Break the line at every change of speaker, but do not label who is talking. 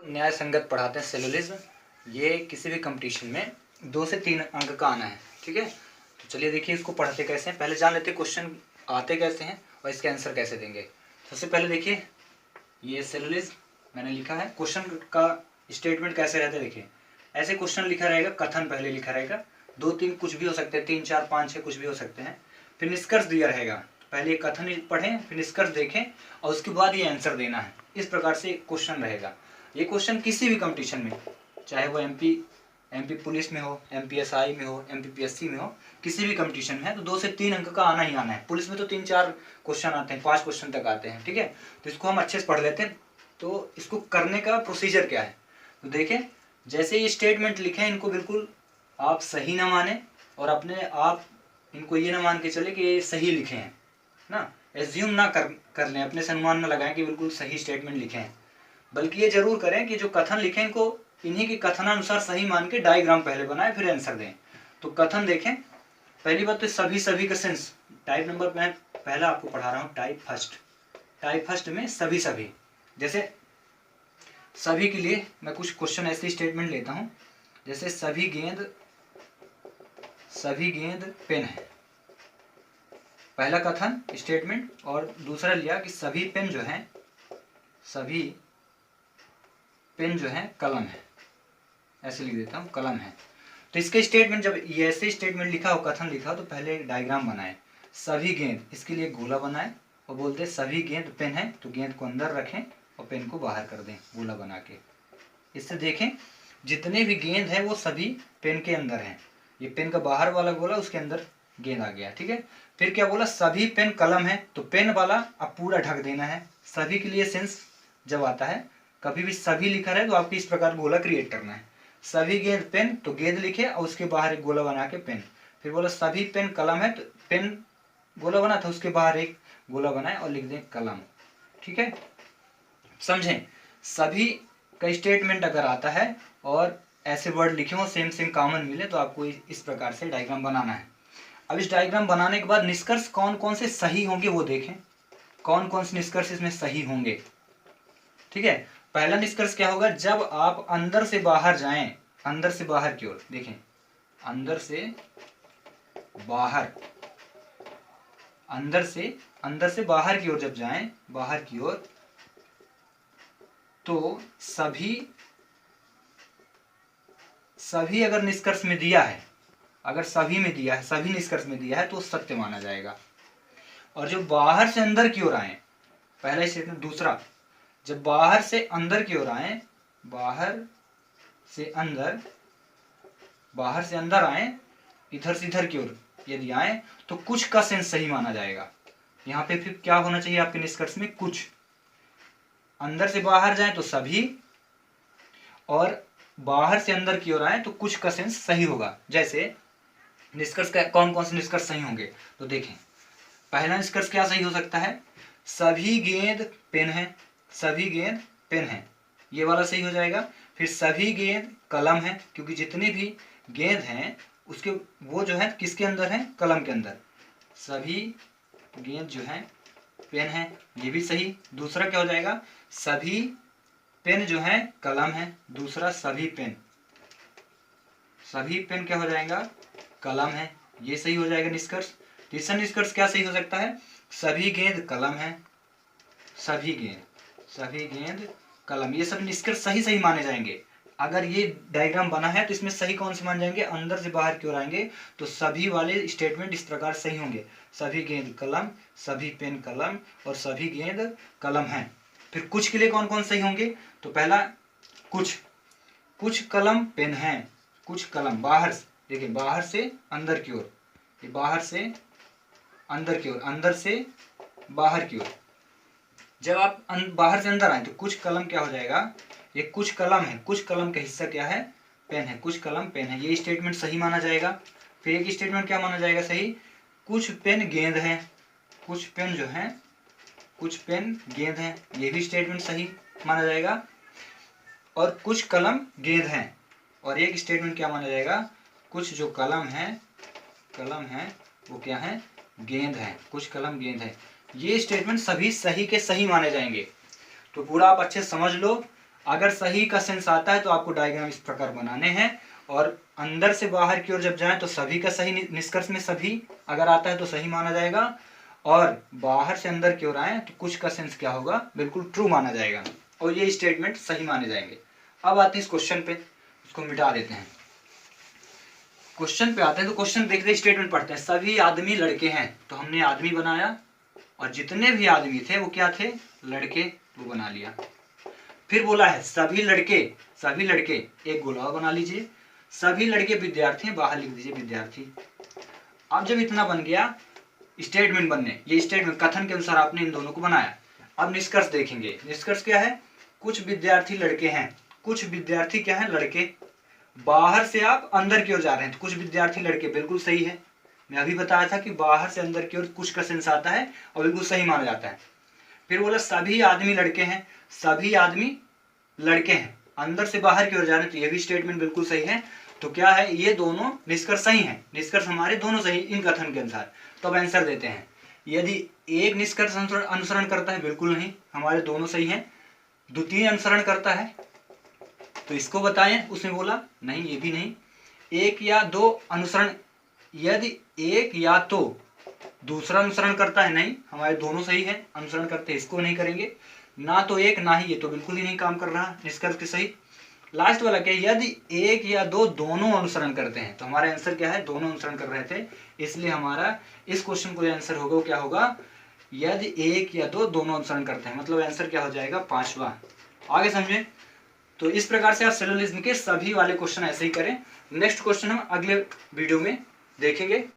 न्याय संगत पढ़ाते हैं सिलोजिज्म। ये किसी भी कंपटीशन में 2 से 3 अंक का आना है, ठीक है। तो चलिए देखिए इसको पढ़ते कैसे हैं, पहले जान लेते हैं क्वेश्चन आते कैसे हैं और इसके आंसर कैसे देंगे। सबसे पहले देखिए ये सिलोजिज्म मैंने लिखा है, क्वेश्चन का स्टेटमेंट कैसे रहता है देखिए। ऐसे क्वेश्चन लिखा रहेगा, कथन पहले लिखा रहेगा, 2-3 कुछ भी हो सकते हैं, 3, 4, 5, 6 कुछ भी हो सकते हैं। फिर निष्कर्ष दिया रहेगा, पहले कथन पढ़ें फिर निष्कर्ष देखें और उसके बाद ये आंसर देना है। इस प्रकार से क्वेश्चन रहेगा। ये क्वेश्चन किसी भी कंपटीशन में, चाहे वो एमपी पुलिस में हो, एमपीएसआई में हो, एमपीपीएससी में हो, किसी भी कंपटीशन में है तो 2 से 3 अंक का आना ही आना है। पुलिस में तो 3-4 क्वेश्चन आते हैं, 5 क्वेश्चन तक आते हैं, ठीक है। तो इसको हम अच्छे से पढ़ लेते हैं। तो इसको करने का प्रोसीजर क्या है, तो देखें जैसे ये स्टेटमेंट लिखे हैं इनको बिल्कुल आप सही ना माने और अपने आप इनको ये ना मान के चले कि ये सही लिखे हैं ना, एज्यूम ना कर लें, अपने से अनुमान ना लगाएं कि बिल्कुल सही स्टेटमेंट लिखे हैं, बल्कि ये जरूर करें कि जो कथन लिखें इनको इन्हीं के कथनानुसार सही मान के डायग्राम पहले बनाए फिर आंसर दें। तो कथन देखें, पहली बात तो सभी का सेंस, टाइप नंबर मैं पहला आपको पढ़ा रहा हूँ, टाइप फर्स्ट में सभी। जैसे सभी के लिए मैं कुछ क्वेश्चन ऐसे स्टेटमेंट लेता हूँ, जैसे सभी गेंद पेन है, पहला कथन स्टेटमेंट। और दूसरा लिया कि सभी पेन जो है कलम है, ऐसे लिख देता हूँ कलम है। तो इसके स्टेटमेंट जब ये ऐसे स्टेटमेंट लिखा हो, कथन लिखा हो, तो पहले एक डायग्राम बनाए, सभी गेंद, इसके लिए गोला बनाए और बोलते सभी गेंद पेन है, तो गेंद को अंदर रखें और पेन को बाहर कर दें गोला बना के। इससे देखें जितने भी गेंद है वो सभी पेन के अंदर हैं। ये पेन का बाहर वाला गोला, उसके अंदर गेंद आ गया, ठीक है। फिर क्या बोला, सभी पेन कलम है, तो पेन वाला अब पूरा ढक देना है। सभी के लिए सेंस जब आता है, कभी भी सभी लिखा रहे तो आपको इस प्रकार गोला क्रिएट करना है, सभी गेंद पेन, तो गेंद लिखे और उसके बाहर एक गोला बना के पेन। फिर बोला सभी पेन कलम है, तो पेन गोला बना था, उसके बाहर एक गोला बनाए और लिख दें कलम, ठीक है। समझें, सभी का स्टेटमेंट अगर आता है और ऐसे वर्ड लिखे हो सेम कॉमन मिले तो आपको इस प्रकार से डायग्राम बनाना है। अब इस डायग्राम बनाने के बाद निष्कर्ष कौन कौन से सही होंगे वो देखें, कौन कौन से निष्कर्ष इसमें सही होंगे, ठीक है। पहला निष्कर्ष क्या होगा, जब आप अंदर से बाहर जाएं, अंदर से बाहर की ओर देखें, अंदर से बाहर की ओर जब जाएं, बाहर की ओर, तो सभी अगर निष्कर्ष में दिया है, अगर सभी निष्कर्ष में दिया है तो सत्य माना जाएगा। और जो बाहर से अंदर की ओर आए, पहला स्टेटमेंट। दूसरा, जब बाहर से अंदर की ओर आए, बाहर से अंदर आए, इधर से इधर की ओर यदि आए तो कुछ का सेंस सही माना जाएगा। यहाँ पे फिर क्या होना चाहिए आपके निष्कर्ष में, कुछ। अंदर से बाहर जाए तो सभी, और बाहर से अंदर की ओर आए तो कुछ का सेंस सही होगा। जैसे निष्कर्ष का कौन कौन से निष्कर्ष सही होंगे, तो देखें पहला निष्कर्ष क्या सही हो सकता है, सभी गेंद पेन है, ये वाला सही हो जाएगा। फिर सभी गेंद कलम है, क्योंकि जितनी भी गेंद हैं उसके वो जो है किसके अंदर है, कलम के अंदर। सभी गेंद जो है पेन है, ये भी सही। दूसरा क्या हो जाएगा, सभी पेन जो है कलम है, दूसरा सभी पेन क्या हो जाएगा, कलम है, ये सही हो जाएगा निष्कर्ष। तीसरा निष्कर्ष क्या सही हो सकता है, सभी गेंद कलम है, सभी गेंद कलम, ये सब निष्कर्ष सही माने जाएंगे। अगर ये डायग्राम बना है तो इसमें सही कौन से मान जाएंगे, अंदर से बाहर की ओर आएंगे तो सभी वाले स्टेटमेंट इस प्रकार सही होंगे, सभी गेंद कलम, सभी पेन कलम और सभी गेंद कलम है। फिर कुछ के लिए कौन कौन सही होंगे, तो पहला कुछ कलम पेन है, कुछ कलम बाहर, देखिए बाहर से अंदर की ओर, ये बाहर से अंदर की ओर, अंदर से बाहर की ओर। जब आप बाहर से अंदर आए तो कुछ कलम क्या हो जाएगा, ये कुछ कलम है, कुछ कलम का हिस्सा क्या है, पेन है, कुछ कलम पेन है, ये स्टेटमेंट सही माना जाएगा। फिर एक स्टेटमेंट क्या माना जाएगा सही, कुछ पेन गेंद है, कुछ पेन जो है, कुछ पेन गेंद है, ये भी स्टेटमेंट सही माना जाएगा। और कुछ कलम गेंद है, और एक स्टेटमेंट क्या माना जाएगा, कुछ जो कलम है वो क्या है, गेंद है, कुछ कलम गेंद है। ये स्टेटमेंट सभी सही के सही माने जाएंगे। तो पूरा आप अच्छे समझ लो। अगर सही का सेंस आता है तो आपको डायग्राम इस प्रकार बनाने हैं, और अंदर से बाहर की ओर जब जाए तो सभी का सही निष्कर्ष में सभी अगर आता है तो सही माना जाएगा, और बाहर से अंदर की ओर आए तो कुछ का सेंस क्या होगा, बिल्कुल ट्रू माना जाएगा, और ये स्टेटमेंट सही माने जाएंगे। अब आते हैं इस क्वेश्चन पे, इसको मिटा देते हैं। क्वेश्चन पे आते हैं तो क्वेश्चन देखते स्टेटमेंट पढ़ते हैं। सभी आदमी लड़के हैं, तो हमने आदमी बनाया, और जितने भी आदमी थे वो क्या थे, लड़के, वो बना लिया। फिर बोला है सभी लड़के एक गोला बना लीजिए, सभी लड़के विद्यार्थी, बाहर लिख दीजिए विद्यार्थी। अब जब इतना बन गया स्टेटमेंट बनने, ये स्टेटमेंट कथन के अनुसार आपने इन दोनों को बनाया। अब निष्कर्ष देखेंगे। निष्कर्ष क्या है, कुछ विद्यार्थी लड़के हैं, कुछ विद्यार्थी क्या है, लड़के। बाहर से आप अंदर की ओर जा रहे हैं तो कुछ विद्यार्थी लड़के, बिल्कुल सही है। मैं अभी बताया था कि बाहर से अंदर की ओर कुछ का सेंस आता है और बिल्कुल सही माना जाता है। फिर बोला सभी आदमी लड़के हैं, सभी आदमी लड़के हैं, अंदर से बाहर की ओर जा रहे हैं, तो ये भी स्टेटमेंट बिल्कुल सही है। तो क्या है, ये दोनों निष्कर्ष सही हैं, निष्कर्ष हमारे दोनों सही इन कथन के अनुसार। तो अब आंसर देते हैं। यदि एक निष्कर्ष अनुसरण करता है, बिल्कुल नहीं, हमारे दोनों सही हैं। द्वितीय अनुसरण करता है तो इसको बताएं, उसने बोला नहीं, ये भी नहीं। एक या दो अनुसरण, यदि एक या तो दूसरा अनुसरण करता है, नहीं, हमारे दोनों सही है, अनुसरण करते हैं, इसको नहीं करेंगे। ना तो एक ना ही ये, तो बिल्कुल ही नहीं काम कर रहा, निष्कर्ष के सही। लास्ट वाला क्या, यदि एक या दो दोनों अनुसरण करते हैं, तो हमारा आंसर क्या है, दोनों अनुसरण कर रहे थे, इसलिए हमारा इस क्वेश्चन को आंसर होगा वो क्या होगा, यदि एक या दो दोनों अनुसरण करते हैं, मतलब आंसर क्या हो जाएगा, 5वां। आगे समझे। तो इस प्रकार से आप सिलोजिज्म के सभी वाले क्वेश्चन ऐसे ही करें। नेक्स्ट क्वेश्चन हम अगले वीडियो में देखेंगे।